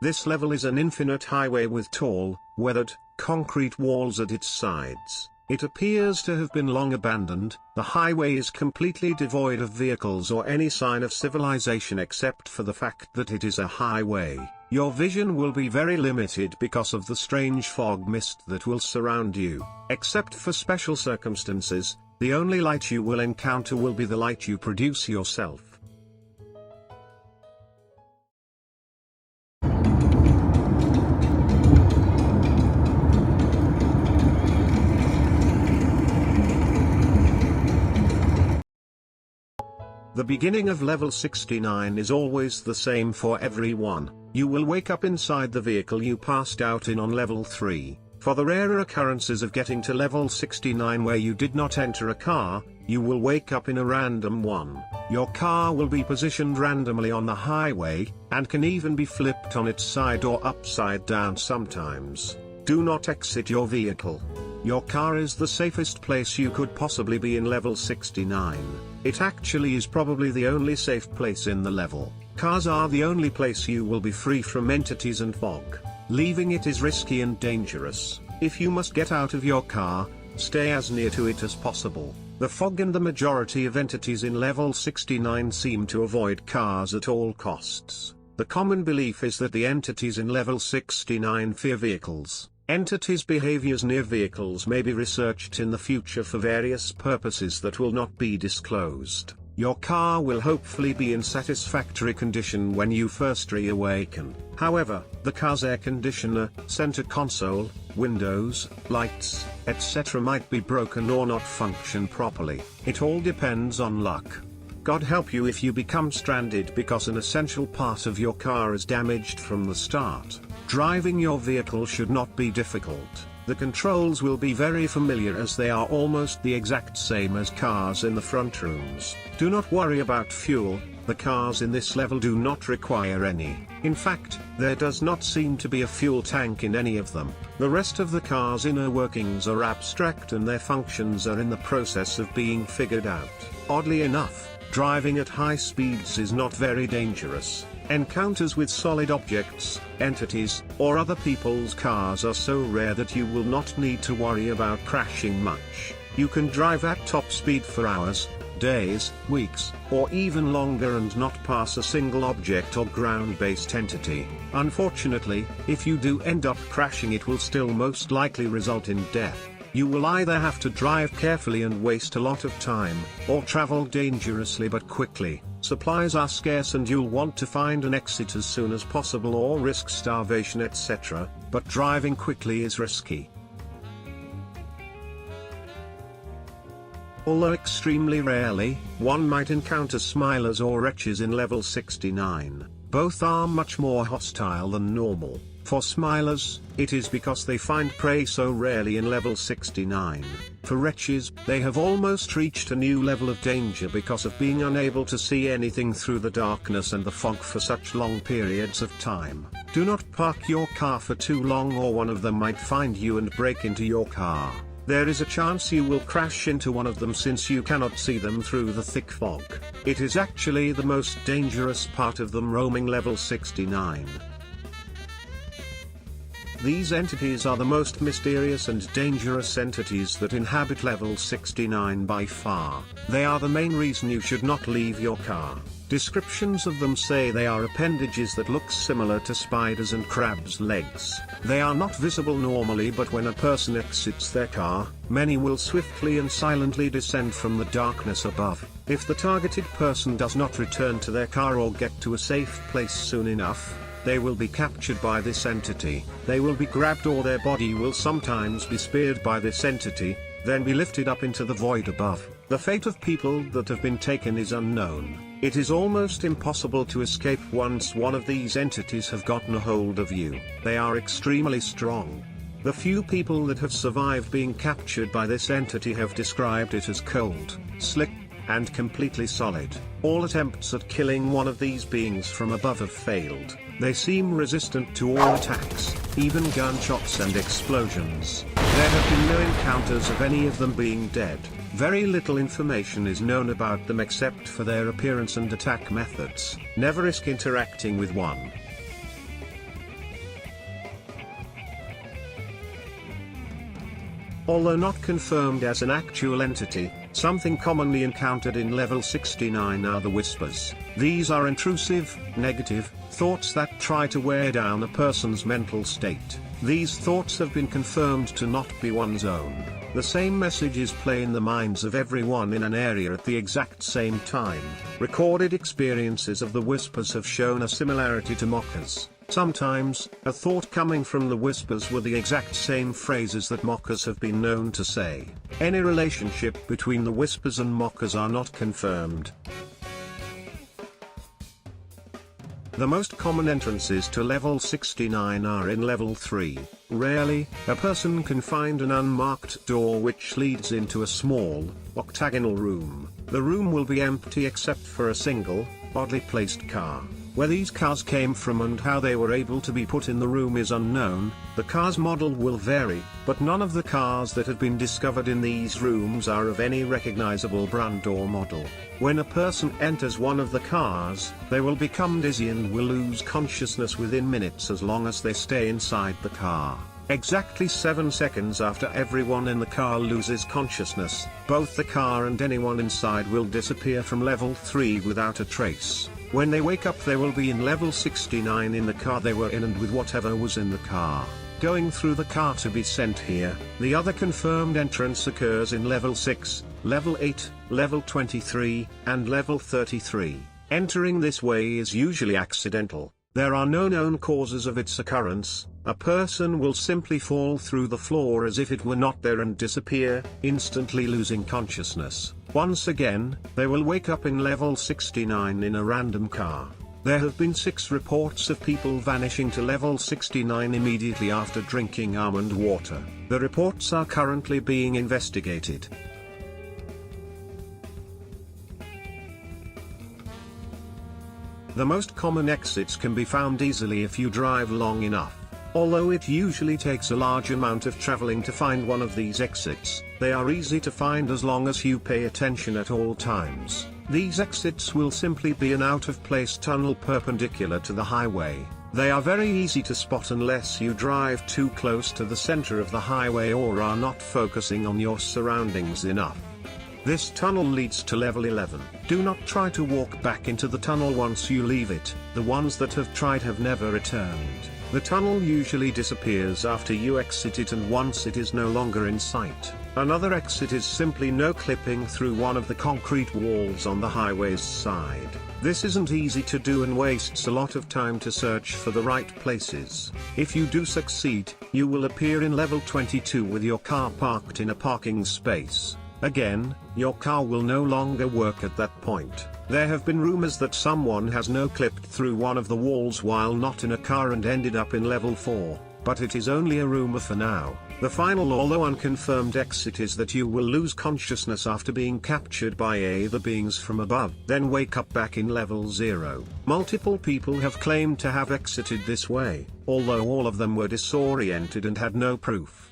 This level is an infinite highway with tall, weathered, concrete walls at its sides. It appears to have been long abandoned. The highway is completely devoid of vehicles or any sign of civilization except for the fact that it is a highway. Your vision will be very limited because of the strange fog mist that will surround you. Except for special circumstances, the only light you will encounter will be the light you produce yourself. The beginning of level 69 is always the same for everyone. You will wake up inside the vehicle you passed out in on level 3. For the rarer occurrences of getting to level 69 where you did not enter a car, you will wake up in a random one. Your car will be positioned randomly on the highway, and can even be flipped on its side or upside down sometimes. Do not exit your vehicle. Your car is the safest place you could possibly be in level 69. It actually is probably the only safe place in the level. Cars are the only place you will be free from entities and fog. Leaving it is risky and dangerous. If you must get out of your car, stay as near to it as possible. The fog and the majority of entities in level 69 seem to avoid cars at all costs. The common belief is that the entities in level 69 fear vehicles. Entities' behaviors near vehicles may be researched in the future for various purposes that will not be disclosed. Your car will hopefully be in satisfactory condition when you first reawaken. However, the car's air conditioner, center console, windows, lights, etc. might be broken or not function properly. It all depends on luck. God help you if you become stranded because an essential part of your car is damaged from the start. Driving your vehicle should not be difficult. The controls will be very familiar as they are almost the exact same as cars in the front rooms. Do not worry about fuel, the cars in this level do not require any. In fact, there does not seem to be a fuel tank in any of them. The rest of the car's inner workings are abstract and their functions are in the process of being figured out. Oddly enough, driving at high speeds is not very dangerous. Encounters with solid objects, entities, or other people's cars are so rare that you will not need to worry about crashing much. You can drive at top speed for hours, days, weeks, or even longer and not pass a single object or ground-based entity. Unfortunately, if you do end up crashing, it will still most likely result in death. You will either have to drive carefully and waste a lot of time, or travel dangerously but quickly. Supplies are scarce and you'll want to find an exit as soon as possible or risk starvation etc., but driving quickly is risky. Although extremely rarely, one might encounter smilers or wretches in level 69. Both are much more hostile than normal. For smilers, it is because they find prey so rarely in level 69. For wretches, they have almost reached a new level of danger because of being unable to see anything through the darkness and the fog for such long periods of time. Do not park your car for too long or one of them might find you and break into your car. There is a chance you will crash into one of them since you cannot see them through the thick fog. It is actually the most dangerous part of them roaming level 69. These entities are the most mysterious and dangerous entities that inhabit level 69 by far. They are the main reason you should not leave your car. Descriptions of them say they are appendages that look similar to spiders and crabs' legs. They are not visible normally, but when a person exits their car, many will swiftly and silently descend from the darkness above. If the targeted person does not return to their car or get to a safe place soon enough, they will be captured by this entity. They will be grabbed or their body will sometimes be speared by this entity, then be lifted up into the void above. The fate of people that have been taken is unknown. It is almost impossible to escape once one of these entities have gotten a hold of you. They are extremely strong. The few people that have survived being captured by this entity have described it as cold, slick, and completely solid. All attempts at killing one of these beings from above have failed. They seem resistant to all attacks, even gunshots and explosions. There have been no encounters of any of them being dead. Very little information is known about them except for their appearance and attack methods. Never risk interacting with one. Although not confirmed as an actual entity, something commonly encountered in level 69 are the whispers. These are intrusive, negative thoughts that try to wear down a person's mental state. These thoughts have been confirmed to not be one's own. The same messages play in the minds of everyone in an area at the exact same time. Recorded experiences of the whispers have shown a similarity to mockers. Sometimes, a thought coming from the whispers were the exact same phrases that mockers have been known to say. Any relationship between the whispers and mockers are not confirmed. The most common entrances to level 69 are in level 3. Rarely, a person can find an unmarked door which leads into a small, octagonal room. The room will be empty except for a single, oddly placed car. Where these cars came from and how they were able to be put in the room is unknown. The car's model will vary, but none of the cars that have been discovered in these rooms are of any recognizable brand or model. When a person enters one of the cars, they will become dizzy and will lose consciousness within minutes as long as they stay inside the car. Exactly 7 seconds after everyone in the car loses consciousness, both the car and anyone inside will disappear from level 3 without a trace. When they wake up they will be in level 69 in the car they were in and with whatever was in the car, going through the car to be sent here. The other confirmed entrance occurs in level 6, level 8, level 23, and level 33. Entering this way is usually accidental. There are no known causes of its occurrence. A person will simply fall through the floor as if it were not there and disappear, instantly losing consciousness. Once again, they will wake up in level 69 in a random car. There have been 6 reports of people vanishing to level 69 immediately after drinking almond water. The reports are currently being investigated. The most common exits can be found easily if you drive long enough. Although it usually takes a large amount of traveling to find one of these exits, they are easy to find as long as you pay attention at all times. These exits will simply be an out-of-place tunnel perpendicular to the highway. They are very easy to spot unless you drive too close to the center of the highway or are not focusing on your surroundings enough. This tunnel leads to level 11. Do not try to walk back into the tunnel once you leave it. The ones that have tried have never returned. The tunnel usually disappears after you exit it and once it is no longer in sight. Another exit is simply no clipping through one of the concrete walls on the highway's side. This isn't easy to do and wastes a lot of time to search for the right places. If you do succeed, you will appear in level 22 with your car parked in a parking space. Again, your car will no longer work at that point. There have been rumors that someone has no-clipped through one of the walls while not in a car and ended up in level 4, but it is only a rumor for now. The final although unconfirmed exit is that you will lose consciousness after being captured by the beings from above, then wake up back in level 0. Multiple people have claimed to have exited this way, although all of them were disoriented and had no proof.